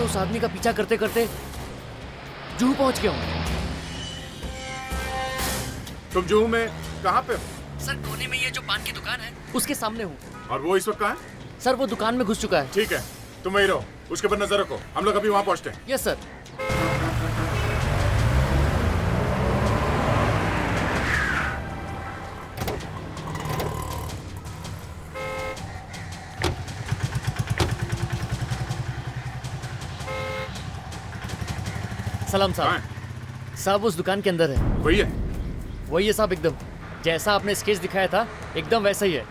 उस आदमी का पीछा करते करते जुहू पहुंच गया हूँ। तुम जुहू में कहाँ पे हो? सर कोने में ये जो पान की दुकान है उसके सामने हूँ। और वो इस वक्त कहाँ है? सर वो दुकान में घुस चुका है। ठीक है, तुम वहीं रहो, उसके पर नजर रखो, हम लोग अभी वहाँ पहुँचते हैं। Yes sir. सलाम कहाँ साहब। है? साहब उस दुकान के अंदर है। वही है? वही है साहब, एकदम जैसा आपने स्केच दिखाया था एकदम वैसा ही है।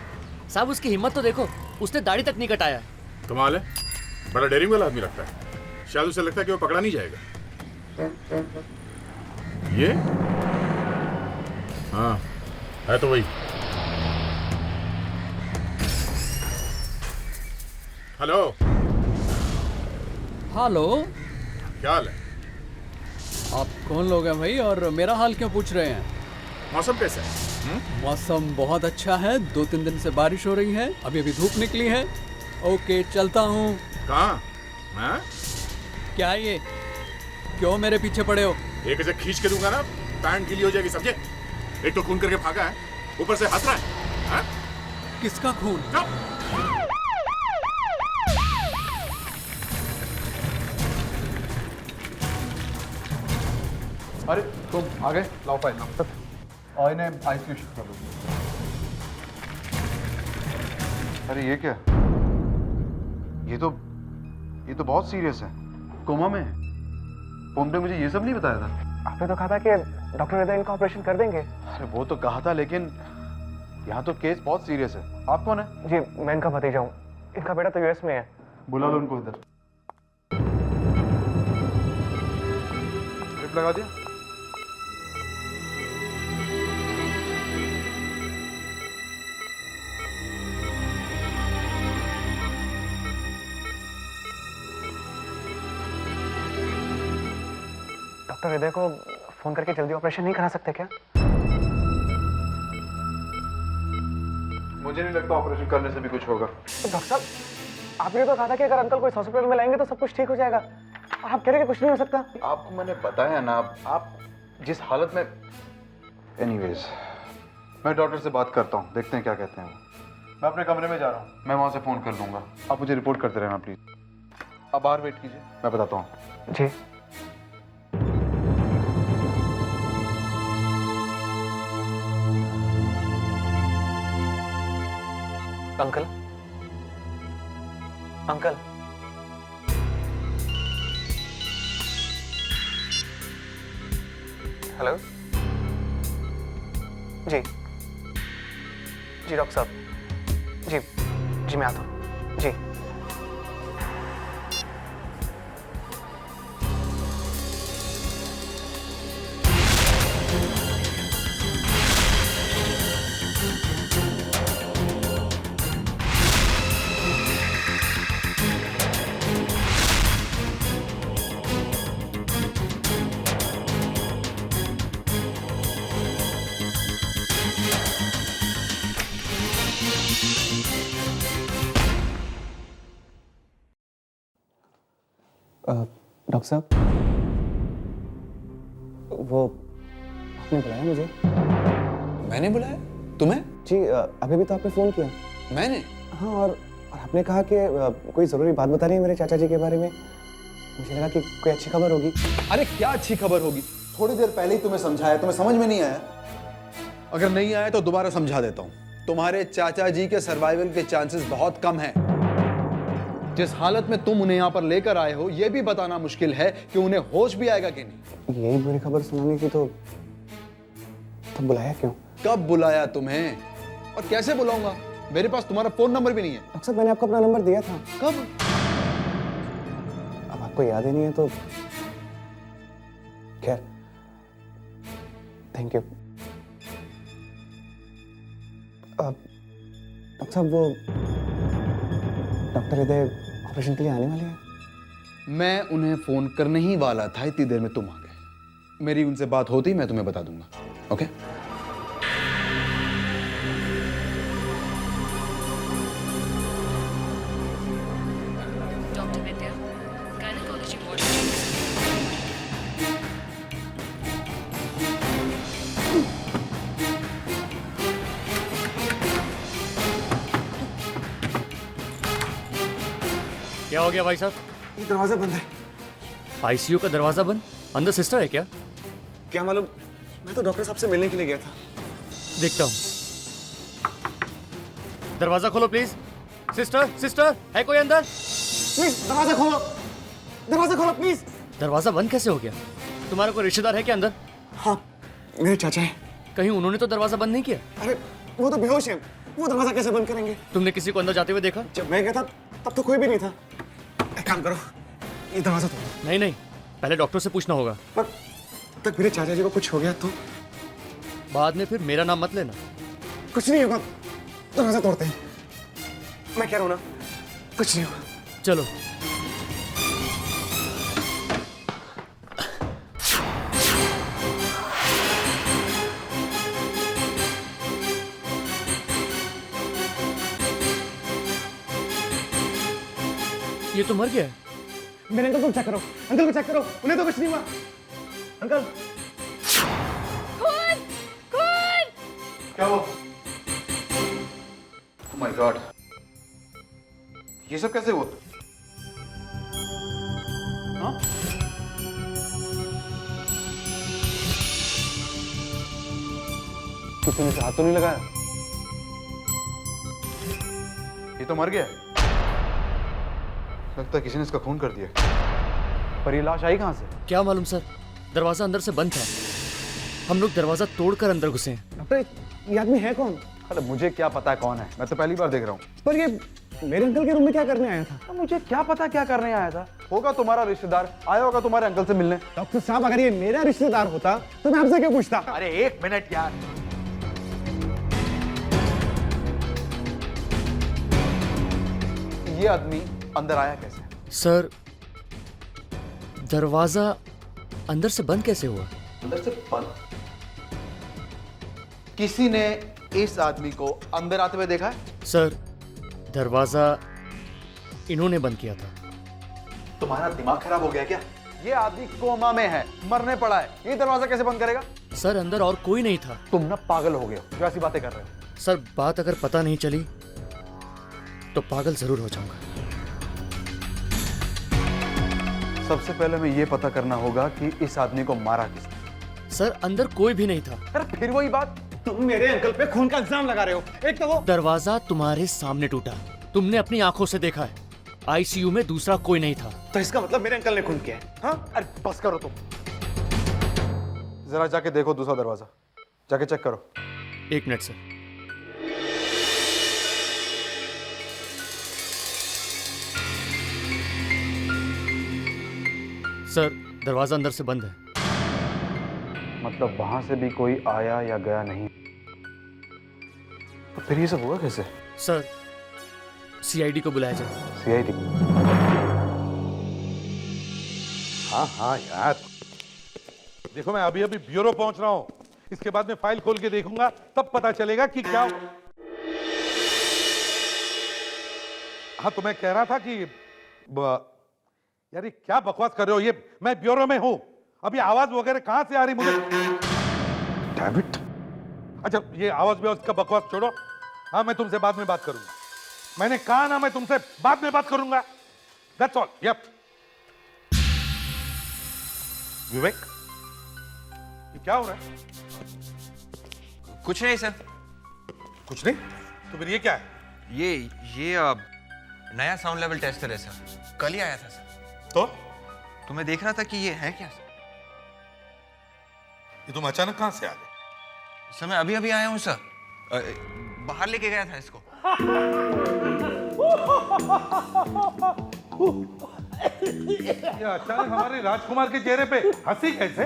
साहब उसकी हिम्मत तो देखो, उसने दाढ़ी तक नहीं कटाया। कमाल है, बड़ा डेयरिंग वाला आदमी लगता है। शायद उसे लगता है कि वो पकड़ा नहीं जाएगा। ये हाँ है तो वही। हेलो, हेलो, क्या हाल है? आप कौन लोग हैं भाई और मेरा हाल क्यों पूछ रहे हैं? मौसम कैसा है? मौसम बहुत अच्छा है, 2-3 दिन से बारिश हो रही है, अभी अभी धूप निकली है। ओके चलता हूँ। कहाँ? हाँ? क्या ये, क्यों मेरे पीछे पड़े हो? एक ऐसे खींच के दूंगा ना, पैंट गीली हो जाएगी समझे? एक तो खून करके भागा है, ऊपर से हंस रहा है। हाँ? किसका खून? चुप! अरे तुम आ गए, लाओ फाइल तक और इन्हें आईसीयू शिफ्ट कर लो। अरे ये क्या? ये तो बहुत सीरियस है, कोमा में। तुमने मुझे ये सब नहीं बताया था। आपने तो कहा था कि डॉक्टर हृदय इनका ऑपरेशन कर देंगे। अरे वो तो कहा था, लेकिन यहाँ तो केस बहुत सीरियस है। आप कौन है? जी मैं इनका भतीजा हूँ, इनका बेटा तो यूएस में है। बुला लो उनको इधर। ड्रिप लगा दिया? डॉक्टर हृदय को फोन करके जल्दी ऑपरेशन नहीं करा सकते क्या? मुझे नहीं लगता ऑपरेशन करने से भी कुछ होगा। तो डॉक्टर साहब, आपने तो कहा था कि अगर अंकल को इस हॉस्पिटल में लाएंगे तो सब कुछ ठीक हो जाएगा। आप कह रहे हैं कि कुछ नहीं हो सकता। आपको मैंने बताया ना, आप जिस हालत में। एनीवेज, मैं डॉक्टर से बात करता हूँ, देखते हैं क्या कहते हैं वो। मैं अपने कमरे में जा रहा हूँ, मैं वहाँ से फ़ोन कर लूँगा। आप मुझे रिपोर्ट करते रहना प्लीज़। आप बाहर वेट कीजिए, मैं बताता हूँ। जी अंकल, अंकल, हेलो। जी जी डॉक्टर साहब, जी जी मैं आता हूँ जी। डॉक्टर साहब, वो आपने बुलाया मुझे? मैंने बुलाया तुम्हें? जी अभी भी तो आपने फ़ोन किया। मैंने? हाँ, और आपने कहा कि कोई ज़रूरी बात बता रही है मेरे चाचा जी के बारे में। मुझे लगा कि कोई अच्छी खबर होगी। अरे क्या अच्छी खबर होगी? थोड़ी देर पहले ही तुम्हें समझाया, तुम्हें समझ में नहीं आया? अगर नहीं आया तो दोबारा समझा देता हूं। तुम्हारे चाचा जी के सर्वाइवल के चांसेस बहुत कम हैं। जिस हालत में तुम उन्हें यहां पर लेकर आए हो, यह भी बताना मुश्किल है कि उन्हें होश भी आएगा कि नहीं। यही बुरी खबर सुनानी थी तो बुलाया क्यों? कब बुलाया तुम्हें और कैसे बुलाऊंगा? मेरे पास तुम्हारा फोन नंबर भी नहीं है। डॉक्टर साहब, मैंने आपको अपना नंबर दिया था। कब? अब आपको याद ही नहीं है तो खैर, थैंक यू। डॉक्टर साहब, वो डॉक्टर हृदय ऑपरेशन के लिए आने वाले हैं। मैं उन्हें फोन करने ही वाला था, इतनी देर में तुम आ गए। मेरी उनसे बात होती मैं तुम्हें बता दूंगा। ओके? डॉक्टर विद्या, गायनेकोलॉजी क्या हो गया भाई साहब? ये दरवाजा बंद है। आईसीयू का दरवाजा बंद? अंदर सिस्टर है क्या? क्या मालूम, मैं तो डॉक्टर साहब से मिलने के लिए गया था। देखता हूँ। दरवाजा खोलो प्लीज। सिस्टर, सिस्टर, है कोई अंदर? प्लीज दरवाजा खोलो, दरवाजा खोलो प्लीज। दरवाजा बंद कैसे हो गया? तुम्हारा कोई रिश्तेदार है क्या अंदर? हाँ, मेरे चाचा है। कहीं उन्होंने तो दरवाजा बंद नहीं किया? अरे वो तो बेहोश है, वो दरवाजा कैसे बंद करेंगे? तुमने किसी को अंदर जाते हुए देखा? जब मैं गया था तब तो कोई भी नहीं था। एक काम करो, ये दरवाजा तोड़ो। नहीं नहीं, पहले डॉक्टर से पूछना होगा। पर तब तक मेरे चाचा जी को कुछ हो गया तो? बाद में फिर मेरा नाम मत लेना। कुछ नहीं होगा, दरवाजा तोड़ते हैं। मैं कह रहा हूँ ना, कुछ नहीं होगा। चलो। ये तो मर गया है। मेरे अंकल को चेक करो, अंकल को चेक करो, उन्हें तो कुछ नहीं हुआ। अंकल खून! खून! क्या हुआ? Oh my God. ये सब कैसे हुआ? हाँ? किसी ने हाथ तो नहीं लगाया? ये तो मर गया। लगता है किसी ने इसका खून कर दिया। पर ये लाश आई कहाँ से? क्या मालूम सर, दरवाजा अंदर से बंद था। हम लोग दरवाजा तोड़कर अंदर घुसे हैं। डॉक्टर, ये आदमी है कौन? अरे मुझे क्या पता है कौन है, मैं तो पहली बार देख रहा हूँ। पर ये मेरे अंकल के रूम में क्या करने आया था? तो मुझे क्या पता क्या करने आया था। होगा तुम्हारा रिश्तेदार, आया होगा तुम्हारे अंकल से मिलने। डॉक्टर साहब, अगर ये मेरा रिश्तेदार होता तो मैं आपसे क्यों पूछता? अरे एक मिनट यार। ये आदमी अंदर आया कैसे? सर, दरवाजा अंदर से बंद कैसे हुआ? अंदर से बंद? किसी ने इस आदमी को अंदर आते हुए देखा है? सर, दरवाजा इन्होंने बंद किया था। तुम्हारा दिमाग खराब हो गया क्या? ये आदमी कोमा में है, मरने पड़ा है, ये दरवाजा कैसे बंद करेगा? सर, अंदर और कोई नहीं था। तुम ना पागल हो गए हो जो ऐसी बातें कर रहे हो। सर, बात अगर पता नहीं चली तो पागल जरूर हो जाऊंगा। सबसे पहले मैं ये पता करना होगा कि इस आदमी को मारा किसने। सर, अंदर कोई भी नहीं था। अरे फिर वही बात, तुम मेरे अंकल पे खून का इल्जाम लगा रहे हो। एक तो वो दरवाजा तुम्हारे सामने टूटा, तुमने अपनी आंखों से देखा है। आईसीयू में दूसरा कोई नहीं था। तो इसका मतलब मेरे अंकल ने खून किया है? हाँ? अरे बस करो तुम। जरा जाके देखो दूसरा दरवाजा, जाके चेक करो। एक मिनट सर। सर, दरवाजा अंदर से बंद है। मतलब वहां से भी कोई आया या गया नहीं। तो फिर ये सब हुआ कैसे? सर, सीआईडी को बुलाया जाए। सीआईडी? हाँ हाँ यार, देखो मैं अभी अभी ब्यूरो पहुंच रहा हूं। इसके बाद में फाइल खोल के देखूंगा, तब पता चलेगा कि क्या। हाँ, तो मैं कह रहा था कि यार ये क्या बकवास कर रहे हो? ये मैं ब्यूरो में हूं, अभी आवाज वगैरह कहां से आ रही मुझे? Damn it. अच्छा, ये आवाज भी उसका बकवास छोड़ो। हाँ, मैं तुमसे बाद में बात करूंगा। मैंने कहा ना, मैं तुमसे बाद में बात करूंगा। That's all. यप। विवेक, ये क्या हो रहा है? कुछ नहीं सर। कुछ नहीं? तो फिर ये क्या है? ये नया साउंड लेवल टेस्टर है सर, कल ही आया था सर। तो मैं देख रहा था कि ये है क्या। ये तुम अचानक कहां से आ गए? सर मैं अभी अभी आया हूँ सर, बाहर लेके गया था इसको। ये अचानक हमारे राजकुमार के चेहरे पे हंसी कैसे?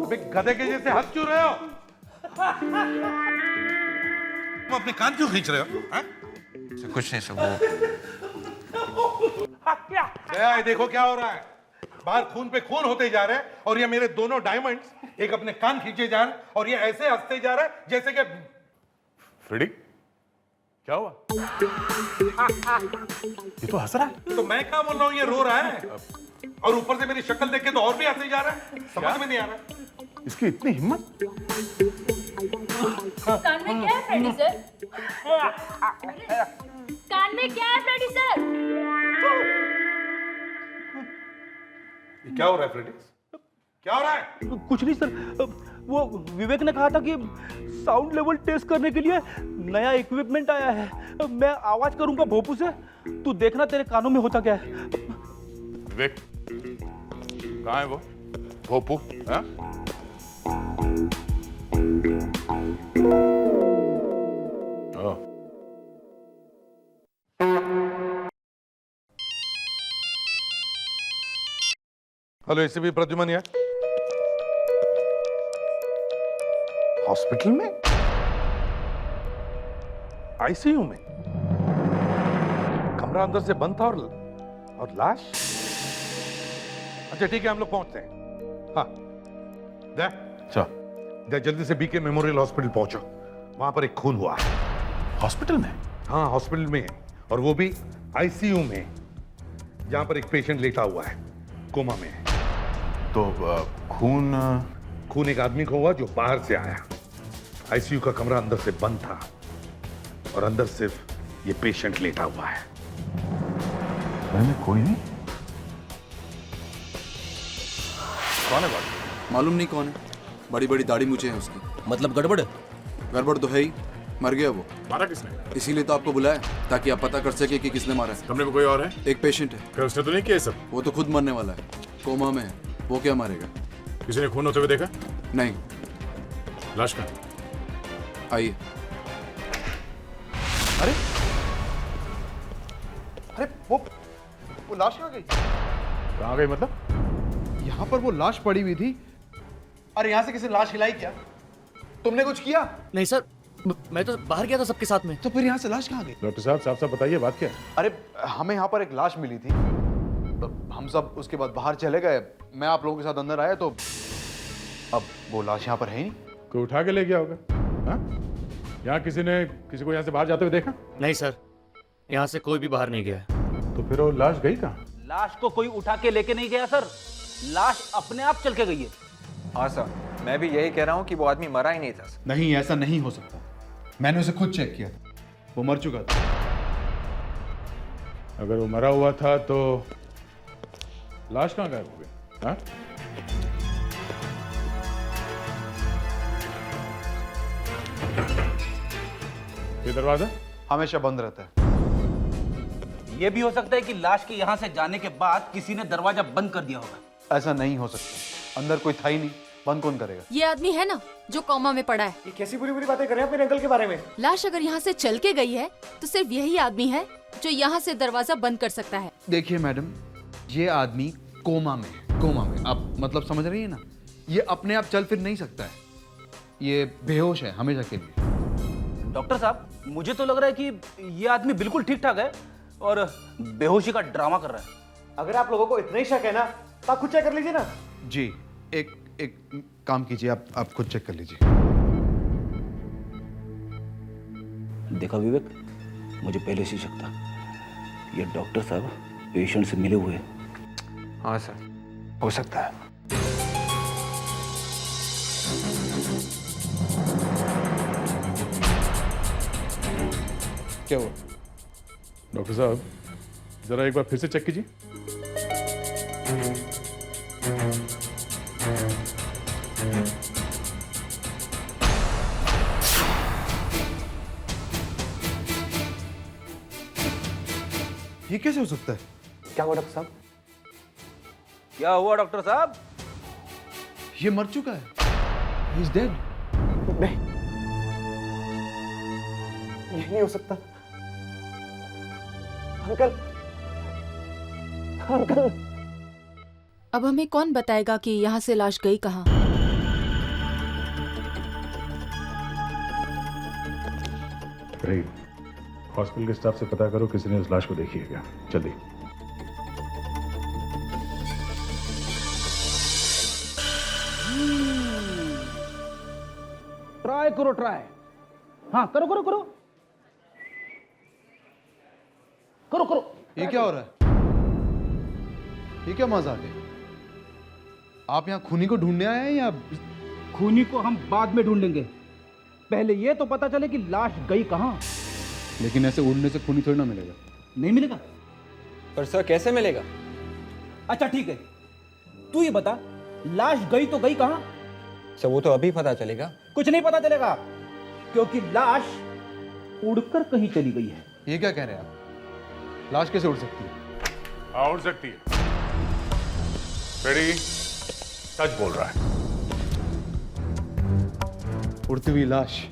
अबे गधे के जैसे हंस क्यों रहे हो? तुम अपने कान क्यों खींच रहे हो? सर कुछ नहीं सर, वो ये देखो क्या हो रहा है। बाहर खून पे खून होते जा रहे हैं और ये मेरे दोनों डायमंड्स एक अपने कान खींचे जा रहे हैं और ये ऐसे हंसते जा रहा है जैसे कि फ्रेडी क्या हुआ? ये तो हंस रहा है। तो मैं क्या बोल रहा हूँ, ये रो रहा है और ऊपर से मेरी शक्ल देख के तो और भी हंसे जा रहा है। समझ में नहीं आ रहा इसकी इतनी हिम्मत। कान में क्या है फ्रेडी सर? कान में क्या है फ्रेडी सर? ये क्या हो रहा है फ्रेडिक्स? क्या हो रहा है? कुछ नहीं सर, वो विवेक ने कहा था कि साउंड लेवल टेस्ट करने के लिए नया इक्विपमेंट आया है। मैं आवाज करूंगा भोपू से, तू देखना तेरे कानों में होता क्या है। विवेक कहाँ है वो भोपू? हाँ? ओह, हेलो एसीपी प्रद्युमन यार। हॉस्पिटल में? आईसीयू में कमरा अंदर से बंद था और लाश। अच्छा ठीक है, हम लोग पहुंचते हैं। हाँ जा जल्दी से बीके मेमोरियल हॉस्पिटल पहुंचो, वहां पर एक खून हुआ है। हॉस्पिटल में? हाँ हॉस्पिटल में है, और वो भी आईसीयू में, जहां पर एक पेशेंट लेटा हुआ है, कोमा में है। तो खून एक आदमी को हुआ जो बाहर से आया। आईसीयू का कमरा अंदर से बंद था और अंदर सिर्फ ये पेशेंट लेटा हुआ है। में कोई नहीं? कौन है बात? मालूम नहीं कौन है। बड़ी बड़ी दाढ़ी मूछें हैं उसकी। मतलब गड़बड़? गड़बड़ तो है ही, मर गया वो। मारा किसने? इसीलिए तो आपको बुलाया, ताकि आप पता कर सके कि किसने मारा है। कमरे में कोई और है? एक पेशेंट है। क्या उसने तो नहीं किया सब? वो तो खुद मरने वाला है, कोमा में है। वो क्या मारेगा? किसी ने खून होते हुए देखा? नहीं। लाश का? आइए। अरे अरे वो लाश कहाँ गई? कहाँ गई मतलब? यहाँ पर वो लाश पड़ी हुई थी। अरे यहाँ से किसी ने लाश हिलाई क्या? तुमने कुछ किया? नहीं सर, मैं तो बाहर गया था सबके साथ में। तो फिर यहाँ से लाश कहाँ गई? डॉक्टर साहब साफ साफ बताइए बात क्या है? अरे हमें यहाँ पर एक लाश मिली थी, हम सब उसके बाद बाहर चले गए। मैं आप लोगों के साथ अंदर आया तो अब वो लाश यहाँ पर है ही नहीं। कोई उठा के ले गया होगा? हाँ? यहाँ किसी को यहाँ से बाहर जाते हुए देखा? नहीं सर, यहाँ से कोई भी बाहर नहीं गया। तो फिर वो लाश गई कहाँ? लाश को कोई उठा के लेके नहीं गया सर, लाश अपने आप चल के गई है। हाँ सर, मैं भी यही कह रहा हूँ कि वो आदमी मरा ही नहीं था। नहीं, ऐसा नहीं हो सकता। मैंने उसे खुद चेक किया, वो मर चुका था। अगर वो मरा हुआ था तो लाश कहाँ गायब हो गई? हाँ? ये दरवाजा हमेशा बंद रहता है। ये भी हो सकता है कि लाश के यहाँ से जाने के बाद किसी ने दरवाजा बंद कर दिया होगा। ऐसा नहीं हो सकता, अंदर कोई था ही नहीं, बंद कौन करेगा? ये आदमी है ना जो कोमा में पड़ा है। ये कैसी बुरी बुरी बातें कर रहे हैं अपने अंकल के बारे में? लाश अगर यहाँ से चल के गई है तो सिर्फ यही आदमी है जो यहाँ से दरवाजा बंद कर सकता है। देखिए मैडम, ये आदमी कोमा में है। कोमा में, आप मतलब समझ रही है ना? ये अपने आप चल फिर नहीं सकता है, ये बेहोश है हमेशा के लिए। डॉक्टर साहब, मुझे तो लग रहा है कि ये आदमी बिल्कुल ठीक ठाक है और बेहोशी का ड्रामा कर रहा है। अगर आप लोगों को इतना ही शक है ना तो आप खुद चेक कर लीजिए ना। जी, एक काम कीजिए, आप खुद चेक कर लीजिए। देखा विवेक, मुझे पहले से शक था, ये डॉक्टर साहब पेशेंट से मिले हुए हैं। हाँ सर, हो सकता है। क्या हुआ? डॉक्टर साहब जरा एक बार फिर से चेक कीजिए। ये कैसे हो सकता है? क्या हुआ डॉक्टर साहब? क्या हुआ डॉक्टर साहब? ये मर चुका है। He is dead. नहीं, ये नहीं हो सकता। Uncle, uncle. अब हमें कौन बताएगा कि यहाँ से लाश गई कहाँ? हॉस्पिटल के स्टाफ से पता करो किसी ने उस लाश को देखी है क्या? जल्दी। ट्राई करो, ट्राई। हाँ, करो करो करो करो करो। ये क्या हो रहा है? ये क्या मजाक है? आप यहाँ खूनी को ढूंढने आए हैं या? खूनी को हम बाद में ढूंढेंगे, पहले ये तो पता चले कि लाश गई कहाँ। लेकिन ऐसे उड़ने से खून थोड़ी ना मिलेगा। नहीं मिलेगा? पर सर कैसे मिलेगा? अच्छा ठीक है, तू ये बता, लाश गई तो गई कहाँ? सर वो तो अभी पता चलेगा। कुछ नहीं पता चलेगा, क्योंकि लाश उड़कर कहीं चली गई है। ये क्या कह रहे हैं आप? लाश कैसे उड़ सकती है? हाँ उड़ सकती है। फ्रेडी सच बोल रहा है। उड़ती हुई लाश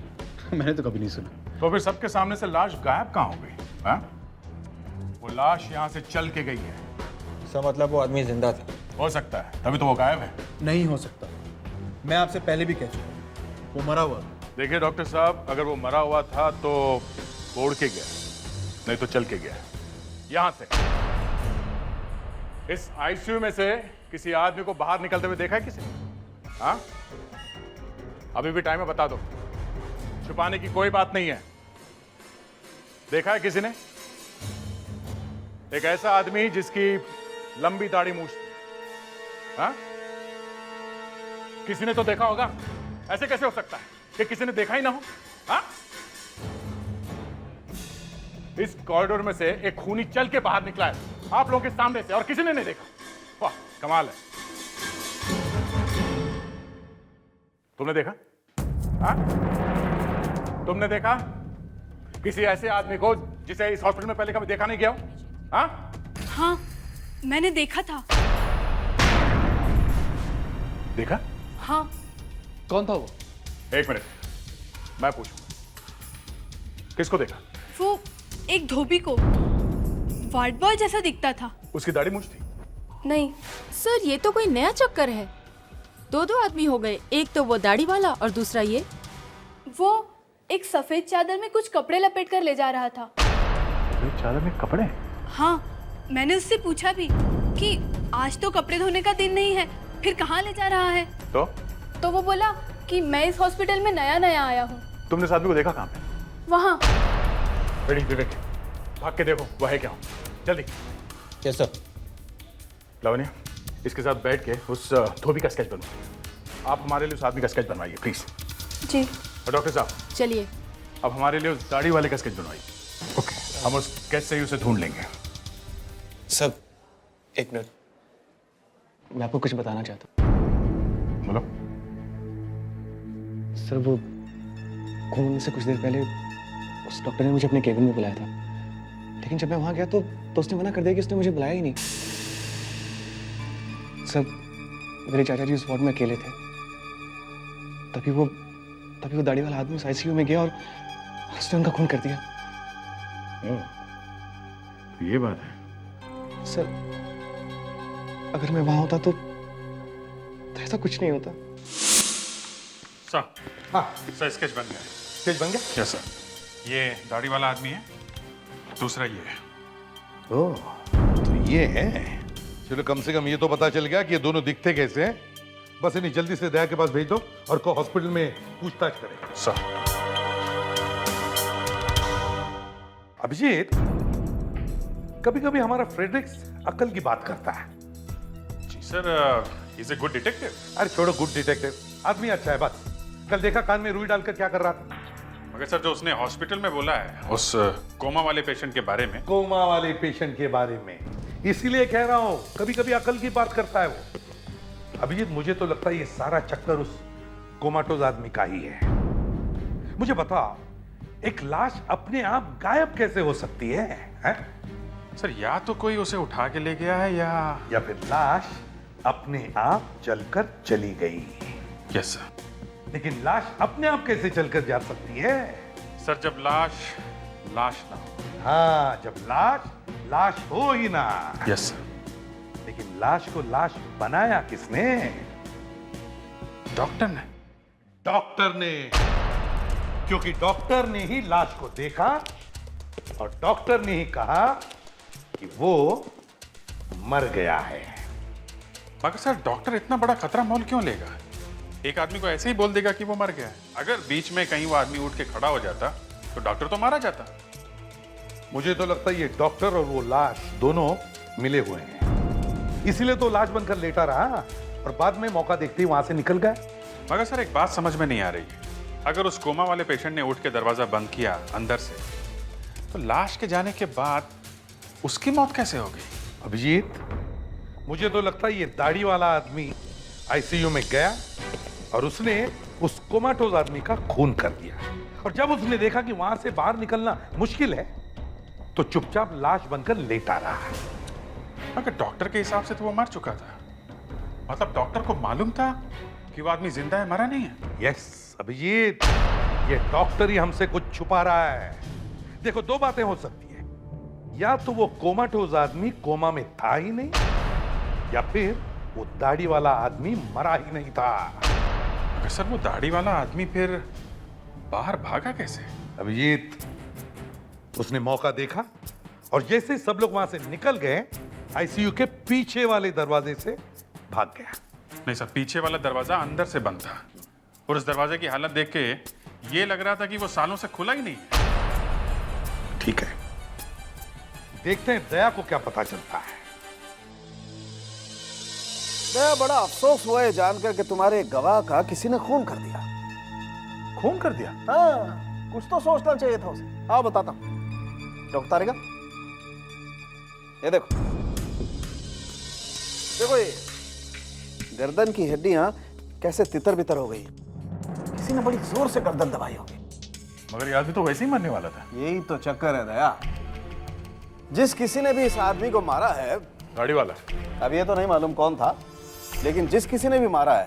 मैंने तो कभी नहीं सुना। तो फिर सबके सामने से लाश गायब कहाँ हो गई? हाँ? वो लाश यहाँ से चल के गई है। सर मतलब वो आदमी जिंदा था? हो सकता है, तभी तो वो गायब है। नहीं हो सकता, मैं आपसे पहले भी कह चुका हूं, वो मरा हुआ। देखिए डॉक्टर साहब, अगर वो मरा हुआ था तो वो उड़ के गया, नहीं तो चल के गया। यहां से इस आईसीयू में से किसी आदमी को बाहर निकलते हुए देखा है किसी ने? हाँ? अभी भी टाइम है, बता दो। छुपाने की कोई बात नहीं है। देखा है किसी ने? एक ऐसा आदमी जिसकी लंबी दाढ़ी मूछ थी। हाँ? किसी ने तो देखा होगा। ऐसे कैसे हो सकता है कि किसी ने देखा ही ना हो? हाँ? इस कॉरिडोर में से एक खूनी चल के बाहर निकला है आप लोगों के सामने से, और किसी ने नहीं देखा। वाह, कमाल है। तुमने देखा? हाँ? तुमने देखा किसी ऐसे आदमी को जिसे इस हॉस्पिटल में पहले कभी देखा नहीं गया हो? हाँ? हाँ, मैंने देखा था। देखा? हाँ। कौन था वो? एक मिनट, मैं पूछूं। किसको देखा? वो एक धोबी को, वार्ड बॉय जैसा दिखता था। उसकी दाढ़ी मूछ थी? नहीं। सर ये तो कोई नया चक्कर है। दो आदमी हो गए, एक तो वो दाढ़ी वाला और दूसरा ये। वो एक सफेद चादर में कुछ कपड़े लपेट कर ले जा रहा था। सफेद चादर में कपड़े? हाँ, मैंने उससे पूछा भी कि आज तो कपड़े धोने का दिन नहीं है, फिर कहाँ ले जा रहा है? तो वो बोला कि मैं इस हॉस्पिटल में नया आया हूँ। तुमने इस आदमी को देखा कहाँ पे? वहाँ। रेडी विवेक, भाग के देखो वो है क्या। जल्दी। Yes sir. लावण्या, इसके साथ बैठ के उस धोबी का स्केच बनवाइए। आप हमारे लिए उस आदमी का स्केच बनवाइए प्लीज। जी। और डॉक्टर साहब चलिए, अब हमारे लिए उस दाढ़ी वाले का स्केच बनवाइए। ओके, हम उस स्केच से ही उसे ढूंढ लेंगे। सब एक मिनट, मैं आपको कुछ बताना चाहता हूँ। बोलो। सर वो खून से कुछ देर पहले उस डॉक्टर ने मुझे अपने केबिन में बुलाया था, लेकिन जब मैं वहां गया तो उसने मना कर दिया कि उसने मुझे बुलाया ही नहीं। सर मेरे चाचा जी उस वार्ड में अकेले थे, तभी वो दाढ़ी वाला आदमी उस आईसीयू में गया और उसने उनका खून कर दिया। तो ये बात है। सर अगर मैं वहां होता तो ऐसा कुछ नहीं होता। सर, हाँ सर, स्केच बन गया। स्केच बन गया? Yes sir. ये दाढ़ी वाला आदमी है, दूसरा ये है। ओह, तो ये है। चलो कम से कम ये तो पता चल गया कि ये दोनों दिखते कैसे हैं। बस इन्हें जल्दी से दया के पास भेज दो और को हॉस्पिटल में पूछताछ करें। सर। अभिजीत, कभी कभी हमारा फ्रेडरिक्स अकल की बात करता है। जी sir, is a good detective. अरे छोड़ो गुड डिटेक्टिव, आदमी अच्छा है बस। कल देखा कान में रुई डालकर क्या कर रहा था। मगर सर जो उसने हॉस्पिटल में बोला है उस कोमा वाले पेशेंट के बारे में। कोमा वाले पेशेंट के बारे में, इसीलिए कह रहा हूं कभी कभी अकल की बात करता है वो। अभिजीत, मुझे तो लगता है ये सारा चक्कर उस कोमाटोज आदमी का ही है। मुझे बता, एक लाश अपने आप गायब कैसे हो सकती है, हैं? सर या तो कोई उसे उठा के ले गया है या फिर लाश अपने आप चलकर चली गई। Yes sir. लेकिन लाश अपने आप कैसे चलकर जा सकती है? सर जब लाश ना हो। हाँ, जब लाश हो ही ना। Yes sir. लेकिन लाश को लाश बनाया किसने? डॉक्टर ने। डॉक्टर ने, क्योंकि डॉक्टर ने ही लाश को देखा और डॉक्टर ने ही कहा कि वो मर गया है। मगर सर डॉक्टर इतना बड़ा खतरा मोल क्यों लेगा? एक आदमी को ऐसे ही बोल देगा कि वो मर गया है। अगर बीच में कहीं वो आदमी उठ के खड़ा हो जाता तो डॉक्टर तो मारा जाता। मुझे तो लगता है ये डॉक्टर और वो लाश दोनों मिले हुए हैं, इसीलिए तो लाश बनकर लेटा रहा और बाद में मौका देखते ही वहां से निकल गया। मगर सर एक बात समझ में नहीं आ रही है, अगर उस कोमा वाले पेशेंट ने उठ के दरवाजा बंद किया अंदर से तो लाश के जाने के बाद उसकी मौत कैसे हो गई? अभिजीत, मुझे तो लगता है ये दाढ़ी वाला आदमी आईसीयू में गया और उसने उस कोमाटोज आदमी का खून कर दिया, और जब उसने देखा कि वहां से बाहर निकलना मुश्किल है तो चुपचाप लाश बनकर लेटा रहा है। मगर डॉक्टर के हिसाब से तो वो मर चुका था। मतलब डॉक्टर को मालूम था कि वो आदमी जिंदा है, मरा नहीं है। यस अभिजीत, ये डॉक्टर ही हमसे कुछ छुपा रहा है। देखो, दो बातें हो सकती है, या तो वो कोमाटोज आदमी कोमा में था ही नहीं, या फिर वो दाढ़ी वाला आदमी मरा ही नहीं था। मगर सर, वो दाढ़ी वाला आदमी फिर बाहर भागा कैसे? अभिजीत, उसने मौका देखा और जैसे सब लोग वहां से निकल गए, आईसीयू के पीछे वाले दरवाजे से भाग गया। नहीं सर, पीछे वाला दरवाजा अंदर से बंद था और उस दरवाजे की हालत देख के ये लग रहा था कि वो सालों से खुला ही नहीं। ठीक है, देखते हैं दया को क्या पता चलता है। दया, बड़ा अफसोस हुआ है जानकर कि तुम्हारे गवाह का किसी ने खून कर दिया। खून कर दिया? हाँ, कुछ तो सोचना चाहिए था उसे। आओ बताता हूं। डॉक्टर तारेगा, ये देखो, देखो ये गर्दन की हड्डियां कैसे तितर बितर हो गई। किसी ने बड़ी जोर से गर्दन दबाई होगी। मगर ये आदमी तो वैसे ही मरने वाला था। यही तो चक्कर है दया। जिस किसी ने भी इस आदमी को मारा है, गाड़ी वाला, अब ये तो नहीं मालूम कौन था, लेकिन जिस किसी ने भी मारा है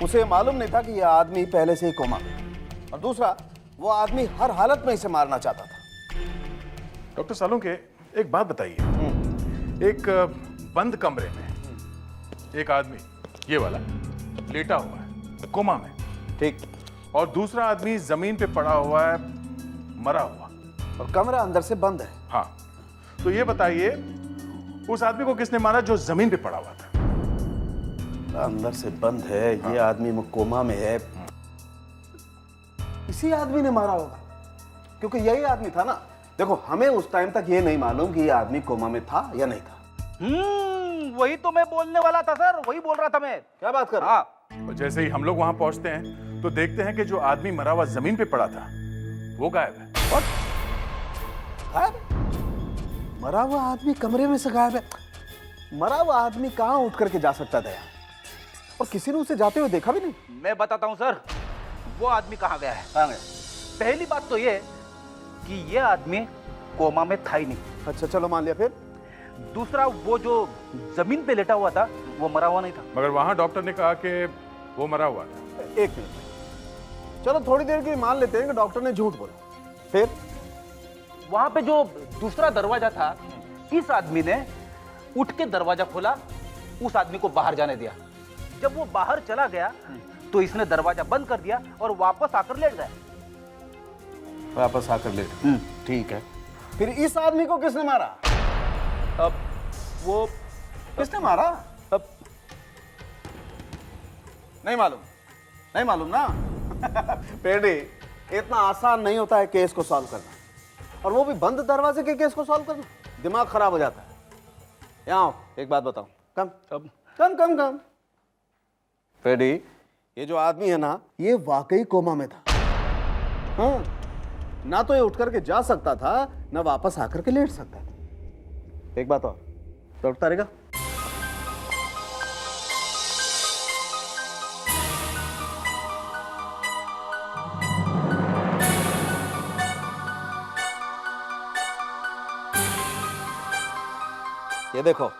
उसे मालूम नहीं था कि यह आदमी पहले से ही कोमा में, और दूसरा, वो आदमी हर हालत में इसे मारना चाहता था। डॉक्टर सालुंके, एक बात बताइए, एक बंद कमरे में एक आदमी, ये वाला, लेटा हुआ है कोमा में, ठीक, और दूसरा आदमी जमीन पे पड़ा हुआ है मरा हुआ, और कमरा अंदर से बंद है। हाँ, तो ये बताइए उस आदमी को किसने मारा जो जमीन पे पड़ा हुआ था? अंदर से बंद है, ये आदमी कोमा में है, इसी आदमी ने मारा होगा, क्योंकि यही आदमी था ना। देखो, हमें उस टाइम तक ये नहीं मालूम कि ये आदमी कोमा में था या नहीं था। वही तो मैं बोलने वाला था सर, वही बोल रहा था मैं। क्या बात कर? हाँ, और जैसे ही हम लोग वहां पहुंचते हैं तो देखते हैं कि जो आदमी मरा हुआ जमीन पे पड़ा था वो गायब है। गायब? मरा हुआ आदमी कमरे में से गायब है? मरा हुआ आदमी कहाँ उठ करके जा सकता था यार? और किसी ने उसे जाते हुए देखा भी नहीं। मैं बताता हूँ सर, वो आदमी कहाँ गया है। कहाँ गया? पहली बात तो ये कि ये आदमी कोमा में था ही नहीं। अच्छा, चलो मान लिया। फिर दूसरा, वो जो जमीन पे लेटा हुआ था वो मरा हुआ नहीं था। मगर वहां डॉक्टर ने कहा कि वो मरा हुआ था। एक मिनट, चलो थोड़ी देर के लिए मान लेते हैं कि डॉक्टर ने झूठ बोला। फिर वहां पे जो दूसरा दरवाजा था, इस आदमी ने उठ के दरवाजा खोला, उस आदमी को बाहर जाने दिया। जब वो बाहर चला गया तो इसने दरवाजा बंद कर दिया और वापस आकर लेट गया। वापस आकर लेट? ठीक है। फिर इस आदमी को किसने मारा? अब वो किसने मारा? अब नहीं मालूम? नहीं मालूम ना? पेडी, इतना आसान नहीं होता है केस को सॉल्व करना, और वो भी बंद दरवाजे के केस को सॉल्व करना। दिमाग खराब हो जाता है। यहाँ आओ, एक बात बताओ। कम कम कम कम कम। पेडी, ये जो आदमी है ना, ये वाकई कोमा में था। हाँ, ना तो ये उठ करके जा सकता था, ना वापस आकर के लेट सकता था। एक बात और, डॉक्टर तारेगा, ये देखो,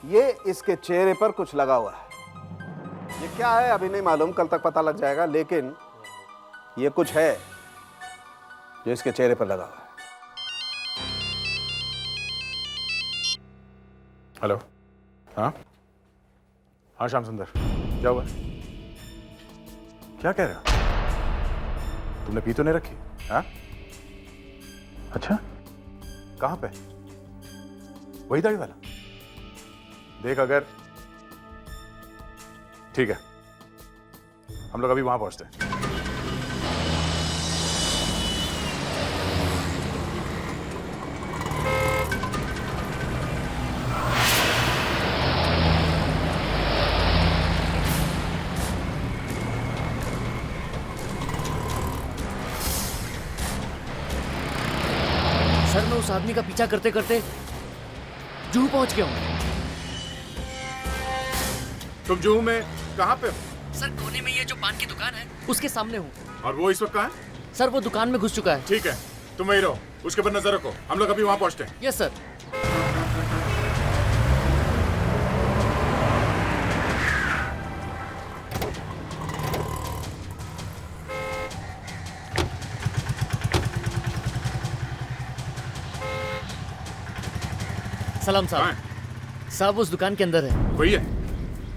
ये इसके चेहरे पर कुछ लगा हुआ है। ये क्या है अभी नहीं मालूम, कल तक पता लग जाएगा, लेकिन ये कुछ है जो इसके चेहरे पर लगा हुआ है। हेलो, हाँ हाँ, श्याम सुंदर, क्या हुआ? क्या कह रहे हो? तुमने पी तो नहीं रखी? हाँ, अच्छा, कहाँ पे? वही दाढ़ी वाला? देख, अगर ठीक है, हम लोग अभी वहां पहुंचते हैं। सर मैं उस आदमी का पीछा करते करते जूहू पहुंच गया हूँ। तुम जूहू में कहाँ पे हो? सर कोने में ये जो पान की दुकान है उसके सामने हूँ। और वो इस वक्त कहाँ है? सर वो दुकान में घुस चुका है। ठीक है, तुम वहीं रहो, उसके ऊपर नजर रखो, हम लोग अभी वहां पहुंचते हैं। Yes sir. सलाम साहब। साहब उस दुकान के अंदर है। वही है?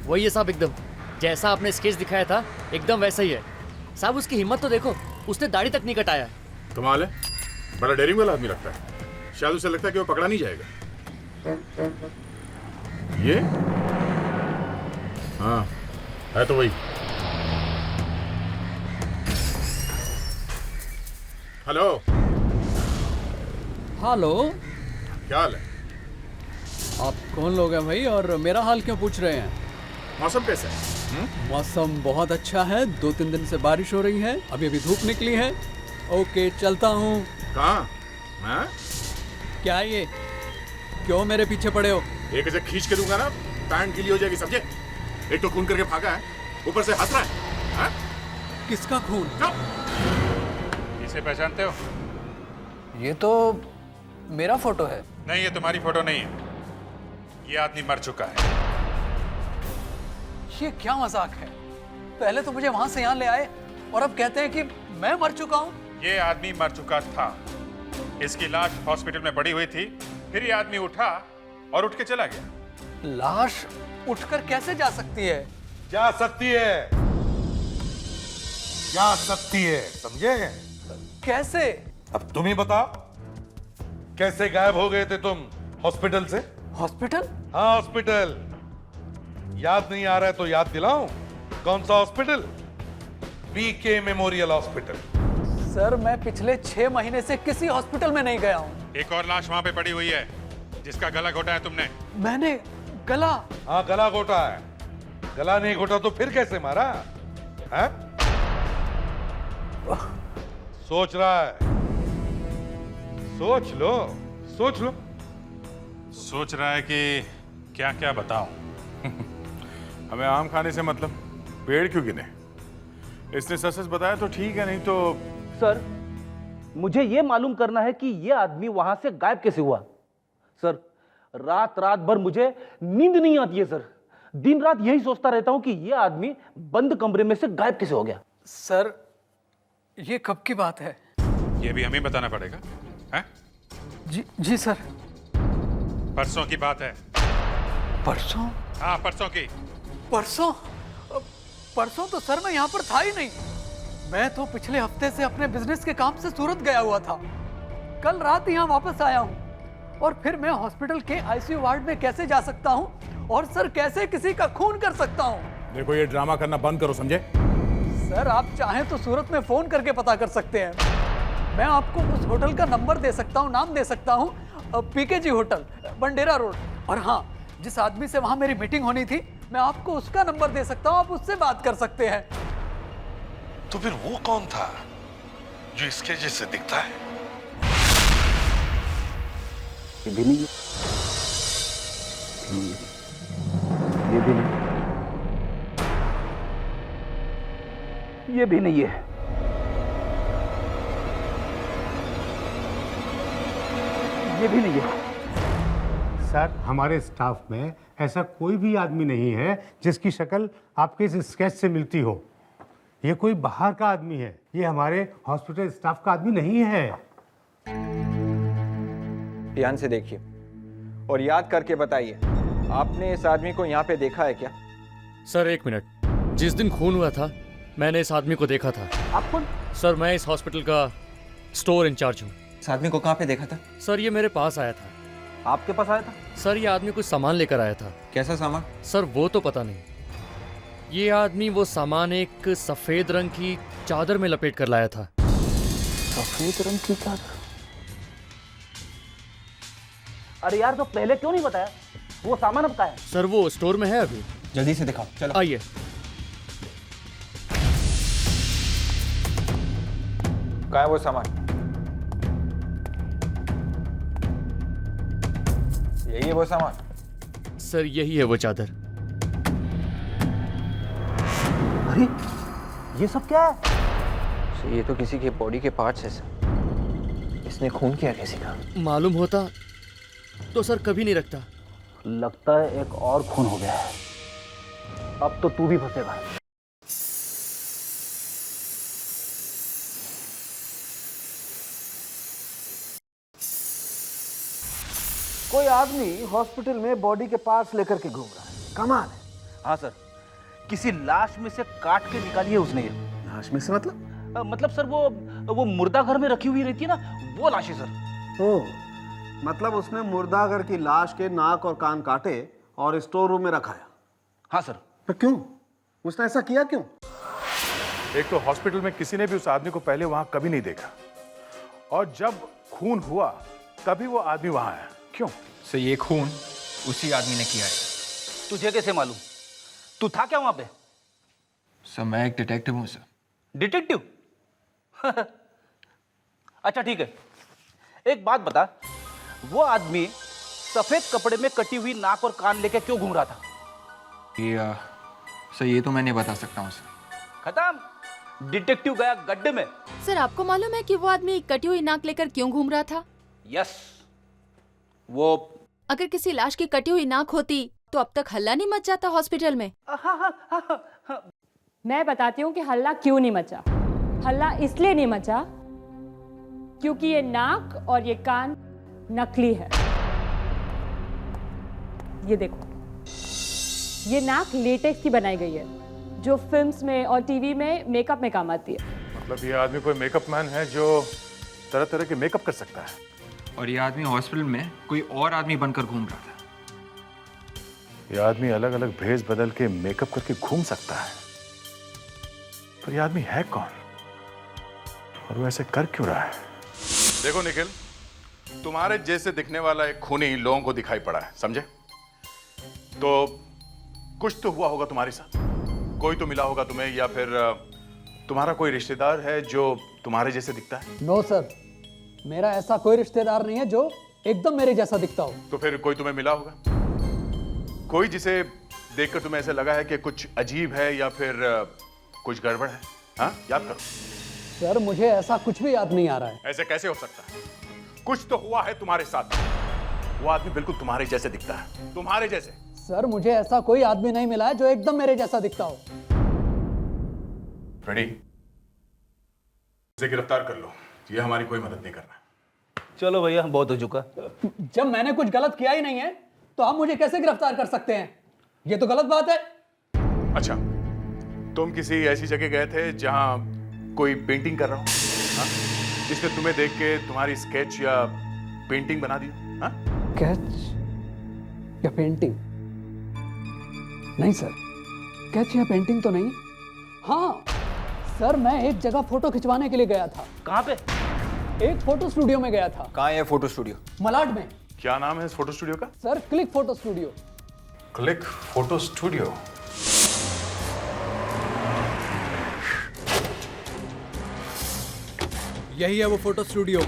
वही है साहब, एकदम जैसा आपने स्केच दिखाया था एकदम वैसा ही है। साहब उसकी हिम्मत तो देखो, उसने दाढ़ी तक नहीं कटाया। कमाल है, बड़ा डेयरिंग वाला आदमी लगता है। शायद उसे लगता है कि वो पकड़ा नहीं जाएगा। ये हाँ है तो वही। हेलो। हेलो, क्या हाल है? आप कौन लोग हैं भाई और मेरा हाल क्यों पूछ रहे हैं? मौसम कैसा है? मौसम बहुत अच्छा है, 2-3 दिन से बारिश हो रही है, अभी अभी धूप निकली है। ओके चलता हूँ। कहाँ? हाँ? क्या ये, क्यों मेरे पीछे पड़े हो? एक ऐसे खींच के दूंगा ना, पैंट गीली हो जाएगी समझे? एक तो खून करके भागा है, ऊपर से हंस रहा है। हाँ? किसका खून? इसे पहचानते हो? ये तो मेरा फोटो है। नहीं, ये तुम्हारी फोटो नहीं है, ये आदमी मर चुका है। ये क्या मजाक है? पहले तो मुझे वहां से यहाँ ले आए और अब कहते हैं कि मैं मर चुका हूँ। ये आदमी मर चुका था, इसकी लाश हॉस्पिटल में पड़ी हुई थी, फिर ये आदमी उठा और उठ के चला गया। लाश उठकर कैसे जा सकती है? जा सकती है, जा सकती है, समझे? कैसे? अब तुम ही बताओ, कैसे गायब हो गए थे तुम हॉस्पिटल से? हॉस्पिटल? हाँ हॉस्पिटल। याद नहीं आ रहा है तो याद दिलाऊं? कौन सा hospital? BK memorial hospital. Sir मैं पिछले 6 महीने से किसी हॉस्पिटल में नहीं गया हूँ। एक और लाश वहां पे पड़ी हुई है, जिसका गला घोटा है तुमने। मैंने गला? हाँ गला घोटा है। गला नहीं घोटा तो फिर कैसे मारा है? सोच रहा है, सोच लो, सोच लो। सोच रहा है कि क्या क्या बताऊं। हमें आम खाने से मतलब, पेड़ क्यों गिने? इसने सच सच बताया तो ठीक है, नहीं तो। सर मुझे यह मालूम करना है कि यह आदमी वहां से गायब कैसे हुआ। सर रात रात भर मुझे नींद नहीं आती है सर, दिन रात यही सोचता रहता हूं कि यह आदमी बंद कमरे में से गायब कैसे हो गया। सर ये कब की बात है? ये भी हमें बताना पड़ेगा है? जी सर। परसों की बात है। परसों? हाँ परसों की। परसों? परसों तो सर मैं यहाँ पर था ही नहीं। मैं तो पिछले हफ्ते से अपने बिजनेस के काम से सूरत गया हुआ था। कल रात यहाँ वापस आया हूँ और फिर मैं हॉस्पिटल के आईसीयू वार्ड में कैसे जा सकता हूँ और सर कैसे किसी का खून कर सकता हूँ? देखो ये ड्रामा करना बंद करो, समझे? सर आप चाहें तो सूरत में फोन करके पता कर सकते हैं। मैं आपको उस होटल का नंबर दे सकता हूँ, नाम दे सकता हूँ, पीकेजी होटल, बंडेरा रोड। और हाँ, जिस आदमी से वहां मेरी मीटिंग होनी थी मैं आपको उसका नंबर दे सकता हूँ, आप उससे बात कर सकते हैं। तो फिर वो कौन था जो इसके जैसे दिखता है? ये भी नहीं है, ये भी नहीं, ये भी नहीं है, ये भी नहीं है। सर हमारे स्टाफ में ऐसा कोई भी आदमी नहीं है जिसकी शक्ल आपके इस स्केच से मिलती हो। ये कोई बाहर का आदमी है, ये हमारे हॉस्पिटल स्टाफ का आदमी नहीं है। ध्यान से देखिए और याद करके बताइए, आपने इस आदमी को यहाँ पे देखा है क्या? सर 1 मिनट, जिस दिन खून हुआ था मैंने इस आदमी को देखा था। आप कौन? सर मैं इस हॉस्पिटल का स्टोर इंचार्ज हूँ। इस आदमी को कहाँ पे देखा था? सर ये मेरे पास आया था। आपके पास आया था? सर ये आदमी कुछ सामान लेकर आया था। कैसा सामान? सर वो तो पता नहीं। ये आदमी वो सामान एक सफेद रंग की चादर में लपेट कर लाया था। सफेद रंग की चादर? अरे यार तो पहले क्यों नहीं बताया? वो सामान अब कहाँ है? सर वो स्टोर में है अभी। जल्दी से दिखाओ, चलो आइए। कहाँ है वो सामान? यही है वो सामान? सर यही है वो चादर। अरे ये सब क्या है? सर ये तो किसी के बॉडी के पार्ट्स है सर। इसने खून किया किसी का। मालूम होता तो सर कभी नहीं रखता। लगता है एक और खून हो गया है। अब तो तू भी फंसेगा। कोई आदमी हॉस्पिटल में बॉडी के पार्ट्स लेकर के घूम रहा है, कमाल है। हाँ सर, किसी लाश में से काट के निकाली है उसने ये। लाश में से मतलब? मतलब सर वो मुर्दा घर में रखी हुई रहती है ना, वो लाश है सर। ओह, मतलब उसने मुर्दागर की लाश के नाक और कान काटे और स्टोर रूम में रखाया। हाँ सर। तो क्यों? उसने ऐसा किया क्यों? एक तो हॉस्पिटल में किसी ने भी उस आदमी को पहले वहां कभी नहीं देखा, और जब खून हुआ तभी वो आदमी वहां आया। क्यों? सर ये खून उसी आदमी ने किया है। तुझे कैसे मालूम? तू था क्या वहां पे? सर मैं एक डिटेक्टिव हूं सर। डिटेक्टिव? अच्छा ठीक है, एक बात बता, वो आदमी सफेद कपड़े में कटी हुई नाक और कान लेके क्यों घूम रहा था? ये सर ये तो मैं नहीं बता सकता हूँ सर। खत्म, डिटेक्टिव गया गड्ढे में। सर आपको मालूम है कि वो आदमी कटी हुई नाक लेकर क्यों घूम रहा था? यस, वो अगर किसी लाश की कटी हुई नाक होती तो अब तक हल्ला नहीं मच जाता हॉस्पिटल में। मैं बताती हूँ कि हल्ला क्यों नहीं मचा। हल्ला इसलिए नहीं मचा क्योंकि ये नाक और ये कान नकली है। ये देखो, ये नाक लेटेक्स की बनाई गई है जो फिल्म्स में और टीवी में मेकअप में काम आती है। मतलब ये आदमी कोई मेकअप मैन है जो तरह तरह के मेकअप कर सकता है। और ये आदमी हॉस्पिटल में कोई और आदमी बनकर घूम रहा था। ये आदमी अलग अलग भेष बदल के मेकअप करके घूम सकता है, पर ये आदमी है कौन और वो ऐसे कर क्यों रहा है? देखो निखिल, तुम्हारे जैसे दिखने वाला एक खूनी लोगों को दिखाई पड़ा है, समझे? तो कुछ तो हुआ होगा तुम्हारे साथ, कोई तो मिला होगा तुम्हें, या फिर तुम्हारा कोई रिश्तेदार है जो तुम्हारे जैसे दिखता है? नो सर, मेरा ऐसा कोई रिश्तेदार नहीं है जो एकदम मेरे जैसा दिखता हो। तो फिर कोई तुम्हें मिला होगा, कोई जिसे देखकर तुम्हें ऐसा लगा है कि कुछ अजीब है या फिर कुछ गड़बड़ है? हाँ, याद करो। सर मुझे ऐसा कुछ भी याद नहीं आ रहा है। ऐसे कैसे हो सकता है? कुछ तो हुआ है तुम्हारे साथ। वो आदमी बिल्कुल तुम्हारे जैसे दिखता है, तुम्हारे जैसे। सर मुझे ऐसा कोई आदमी नहीं मिला है जो एकदम मेरे जैसा दिखता हो। फ्रेडी, उसे गिरफ्तार कर लो, ये हमारी कोई मदद नहीं कर रहा। चलो भैया, बहुत हो चुका। जब मैंने कुछ गलत किया ही नहीं है तो आप मुझे कैसे गिरफ्तार कर सकते हैं? ये तो गलत बात है। अच्छा, तुम किसी ऐसी जगह गए थे जहां कोई पेंटिंग कर रहा हो, हाँ? जिसने तुम्हें देख के तुम्हारी स्केच या पेंटिंग बना दी? हाँ? स्केच या पेंटिंग? नहीं सर, स्केच या पेंटिंग तो नहीं। हाँ सर, मैं एक जगह फोटो खिंचवाने के लिए गया था। कहाँ पे? एक फोटो स्टूडियो में गया था। कहाँ है फोटो स्टूडियो? मलाड में। क्या नाम है इस फोटो स्टूडियो का? Sir click photo studio. Click photo studio. यही है वो फोटो स्टूडियो।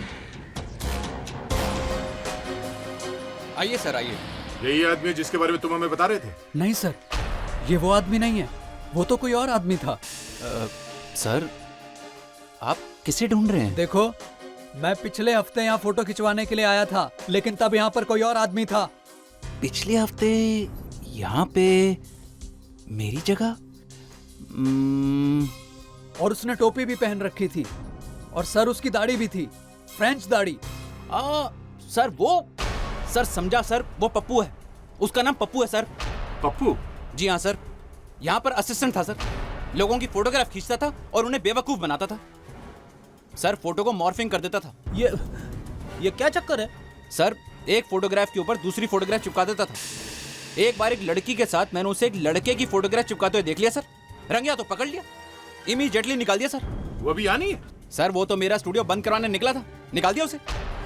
आइए सर, आइए। यही आदमी है जिसके बारे में तुम हमें बता रहे थे? नहीं सर, ये वो आदमी नहीं है, वो तो कोई और आदमी था। सर, आप किसे ढूंढ रहे हैं? देखो, मैं पिछले हफ्ते यहाँ फोटो खिंचवाने के लिए आया था, लेकिन तब यहाँ पर कोई और आदमी था। पिछले हफ्ते यहाँ पे मेरी जगह? और उसने टोपी भी पहन रखी थी, और सर उसकी दाढ़ी भी थी, फ्रेंच दाढ़ी। सर वो, सर समझा सर, वो पप्पू है, उसका नाम पप्पू है सर। पप्पू? जी हाँ सर, यहाँ पर असिस्टेंट था सर, लोगों की फोटोग्राफ खींचता था और उन्हें बेवकूफ बनाता था सर, फोटो को मॉर्फिंग कर देता था। ये क्या चक्कर है सर? एक फोटोग्राफ के ऊपर दूसरी फोटोग्राफ चिपका देता था। एक बार एक लड़की के साथ मैंने उसे एक लड़के की फोटोग्राफ चिपकाते हुए देख लिया सर, रंगिया तो पकड़ लिया, इमीडिएटली निकाल दिया सर। वो अभी यहाँ नहीं है? सर वो तो मेरा स्टूडियो बंद करवाने निकला था, निकाल दिया उसे।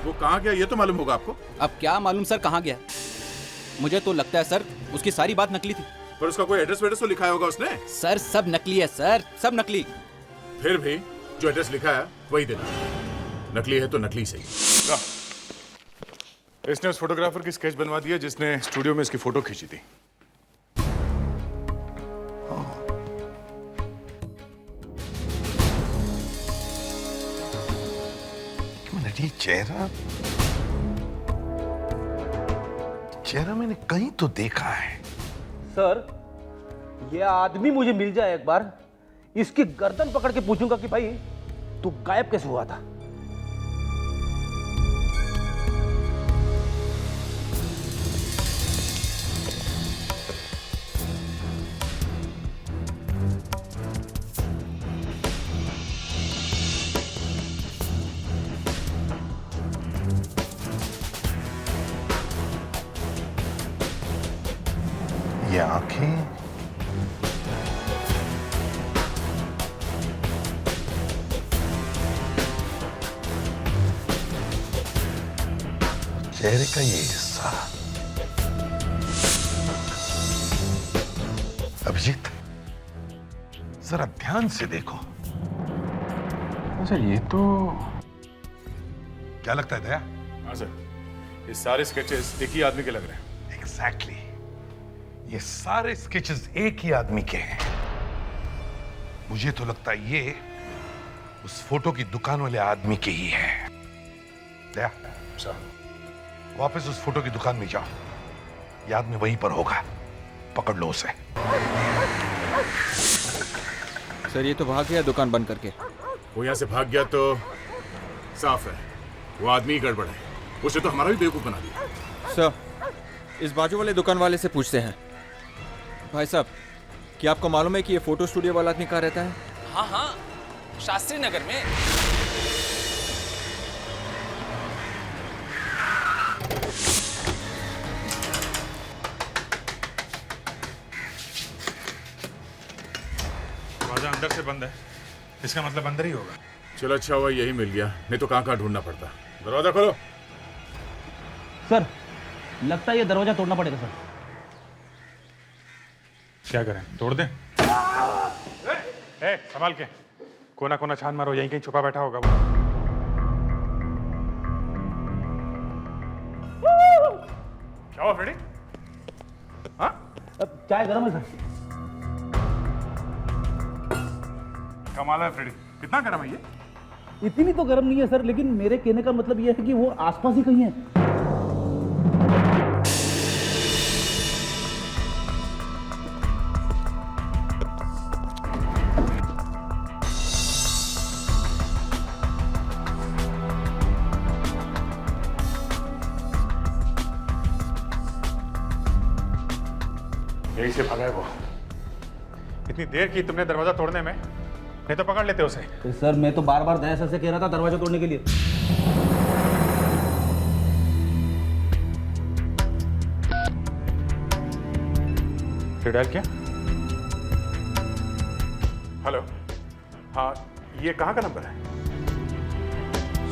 वो कहाँ गया ये तो मालूम होगा आपको? अब क्या मालूम सर कहाँ गया, मुझे तो लगता है सर उसकी सारी बात नकली थी। पर उसका कोई एड्रेस वेड्रेस तो लिखा होगा उसने? सर सब नकली है सर, सब नकली। फिर भी जो एड्रेस लिखा है वही देना, नकली है तो नकली सही। इसने उस फोटोग्राफर की स्केच बनवा दी है जिसने स्टूडियो में इसकी फोटो खींची थी। ये चेहरा मैंने कहीं तो देखा है। सर, ये आदमी मुझे मिल जाए एक बार, इसकी गर्दन पकड़ के पूछूंगा कि भाई तू गायब कैसे हुआ था। ये आंखें, चेहरे का ये हिस्सा। अभिजीत, जरा ध्यान से देखो। सर ये तो क्या लगता है दया? हाँ सर, ये सारे स्केचेस एक ही आदमी के लग रहे हैं। एग्जैक्टली, ये सारे स्केचेस एक ही आदमी के हैं। मुझे तो लगता है ये उस फोटो की दुकान वाले आदमी के ही है। दया सर, वापस उस फोटो की दुकान में जाओ, ये आदमी वहीं पर होगा, पकड़ लो उसे। सर ये तो भाग गया दुकान बंद करके। वो यहाँ से भाग गया तो साफ है वो आदमी ही गड़बड़ है। उसे तो हमारा भी बेवकूफ बना दिया। सर इस बाजू वाले दुकान वाले से पूछते हैं। भाई साहब, क्या आपको मालूम है कि ये फोटो स्टूडियो वाला आदमी कहाँ रहता है? हाँ हाँ, शास्त्री नगर में। दरवाजा अंदर से बंद है, इसका मतलब अंदर ही होगा। चलो अच्छा हुआ यही मिल गया, नहीं तो कहाँ ढूंढना पड़ता। दरवाजा खोलो। सर, लगता है ये दरवाजा तोड़ना पड़ेगा सर। क्या करें, तोड़ दें? संभाल के, कोना कोना छान मारो, यहीं कहीं छुपा बैठा होगा वो। क्या हुआ फ्रेडी? हाँ? चाय गरम है सर। कमाल है फ्रेडी, कितना गर्म है ये? इतनी तो गर्म नहीं है सर, लेकिन मेरे कहने का मतलब ये है कि वो आसपास ही कहीं है। यही से भागा है वो। इतनी देर की तुमने दरवाजा तोड़ने में, नहीं तो पकड़ लेते उसे। तो सर मैं तो बार बार दया सर से कह रहा था दरवाजा तोड़ने के लिए। फिर डायल किया? हेलो, हाँ ये कहाँ का नंबर है?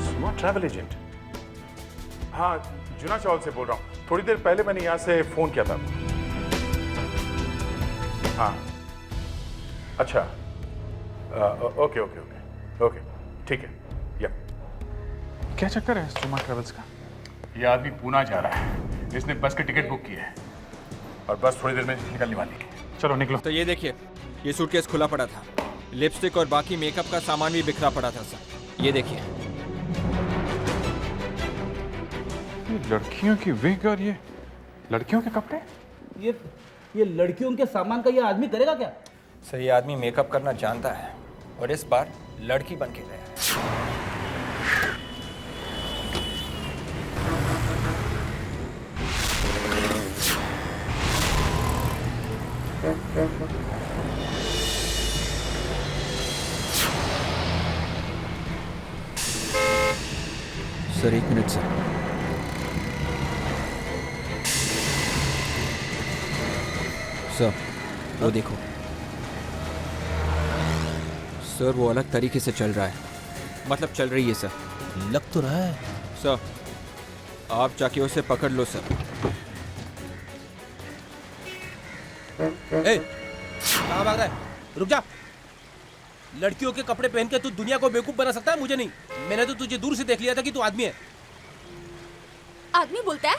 सुमा ट्रैवल एजेंट। हाँ जुना चौल से बोल रहा हूँ, थोड़ी देर पहले मैंने यहाँ से फोन किया था। हाँ अच्छा, ओके ओके ओके ओके ठीक है। या क्या चक्कर है सुमा ट्रैवल्स का? ये आदमी पूना जा रहा है, इसने बस की टिकट बुक की है और बस थोड़ी देर में निकलने वाली है। चलो निकलो। तो ये देखिए, ये सूटकेस खुला पड़ा था, लिपस्टिक और बाकी मेकअप का सामान भी बिखरा पड़ा था सर। ये देखिए, लड़कियों की विग और ये लड़कियों के कपड़े। ये लड़कियों के सामान का ये आदमी करेगा क्या? सर ये आदमी मेकअप करना जानता है और इस बार लड़की बन के गया है। सर एक मिनट सर। सर वो देखो सर, वो अलग तरीके से चल रहा है, मतलब चल रही है सर। लग तो रहा है सर, आप जाके उसे पकड़ लो सर। ए, कहाँ भाग रहा है? रुक जा। लड़कियों के कपड़े पहन के तू दुनिया को बेवकूफ बना सकता है? मुझे नहीं, मैंने तो तुझे दूर से देख लिया था कि तू आदमी है। आदमी बोलता है?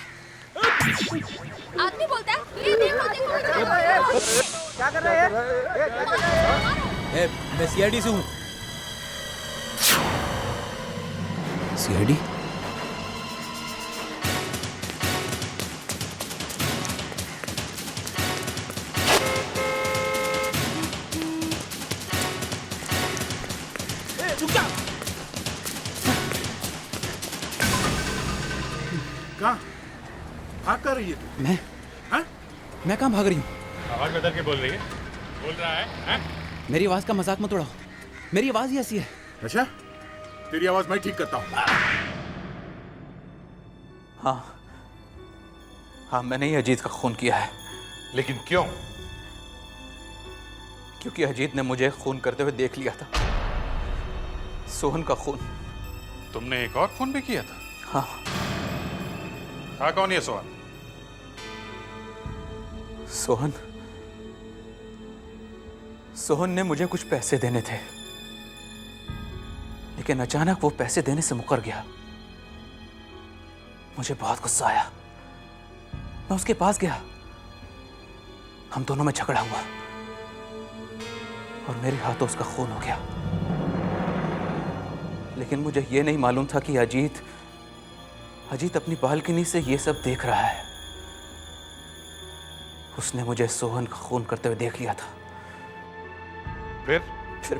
आदमी बोलता है? ये देखो देखो। क्या कर रहे हैं? मैं सीआईडी से हूँ। सीआईडी? कहाँ भाग कर रही है? मैं कहाँ भाग रही हूँ? आवाज बदल के बोल रही है। बोल रहा है, हैं? मेरी आवाज का मजाक मत उड़ाओ। मेरी आवाज ही ऐसी है। अच्छा, तेरी आवाज मैं ठीक करता हूँ। हाँ, मैंने ही अजीत का खून किया है। लेकिन क्यों? क्योंकि अजीत ने मुझे खून करते हुए देख लिया था। सोहन का खून। तुमने एक और खून भी किया था? हाँ। था कौन ये सोहन? सोहन ने मुझे कुछ पैसे देने थे, लेकिन अचानक वो पैसे देने से मुकर गया। मुझे बहुत गुस्सा आया। मैं उसके पास गया। हम दोनों में झगड़ा हुआ और मेरे हाथों उसका खून हो गया। लेकिन मुझे ये नहीं मालूम था कि अजीत अपनी बालकनी से ये सब देख रहा है। उसने मुझे सोहन का खून करते हुए देख लिया था। फिर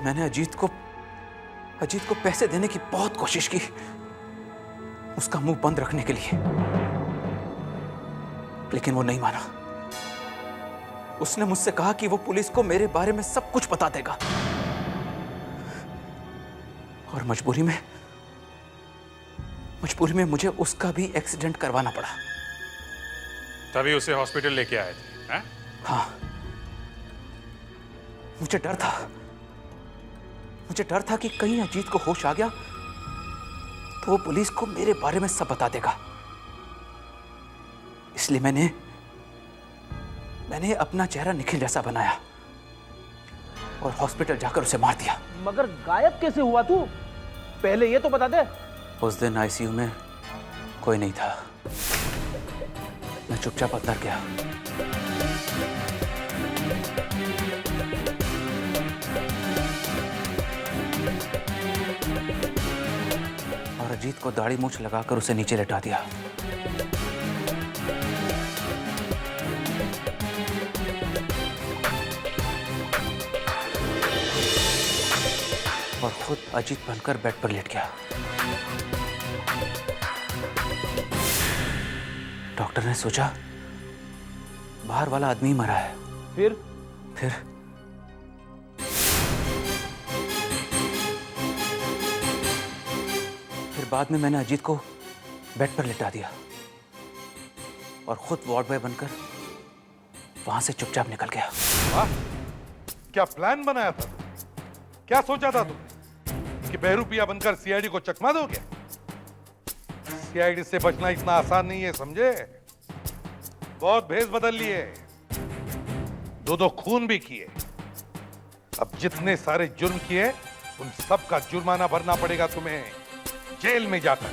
मैंने अजीत को पैसे देने की बहुत कोशिश की, उसका मुंह बंद रखने के लिए, लेकिन वो नहीं माना। उसने मुझसे कहा कि वो पुलिस को मेरे बारे में सब कुछ बता देगा, और मजबूरी में मुझे उसका भी एक्सीडेंट करवाना पड़ा। तभी उसे हॉस्पिटल लेके आए थे, हैं? हाँ, मुझे डर था कि कहीं अजीत को होश आ गया तो वो पुलिस को मेरे बारे में सब बता देगा। इसलिए मैंने अपना चेहरा निखिल जैसा बनाया और हॉस्पिटल जाकर उसे मार दिया। मगर गायब कैसे हुआ तू? पहले ये तो बता दे। उस दिन आईसीयू में कोई नहीं था। मैं चुपचाप अंदर गया। और अजीत को दाढ़ी मूंछ लगाकर उसे नीचे लेटा दिया। और खुद अजीत बनकर बेड पर लेट गया। डॉक्टर ने सोचा बाहर वाला आदमी मरा है। फिर बाद में मैंने अजीत को बेड पर लिटा दिया और खुद वार्ड बॉय बनकर वहां से चुपचाप निकल गया। वाह, क्या प्लान बनाया था? क्या सोचा था तुमने कि बहरूपिया बनकर सीआईडी को चकमा दोगे? सीआईडी से बचना इतना आसान नहीं है, समझे? बहुत भेष बदल लिए, दो खून भी किए। अब जितने सारे जुर्म किए उन सब का जुर्माना भरना पड़ेगा तुम्हें, जेल में जाकर।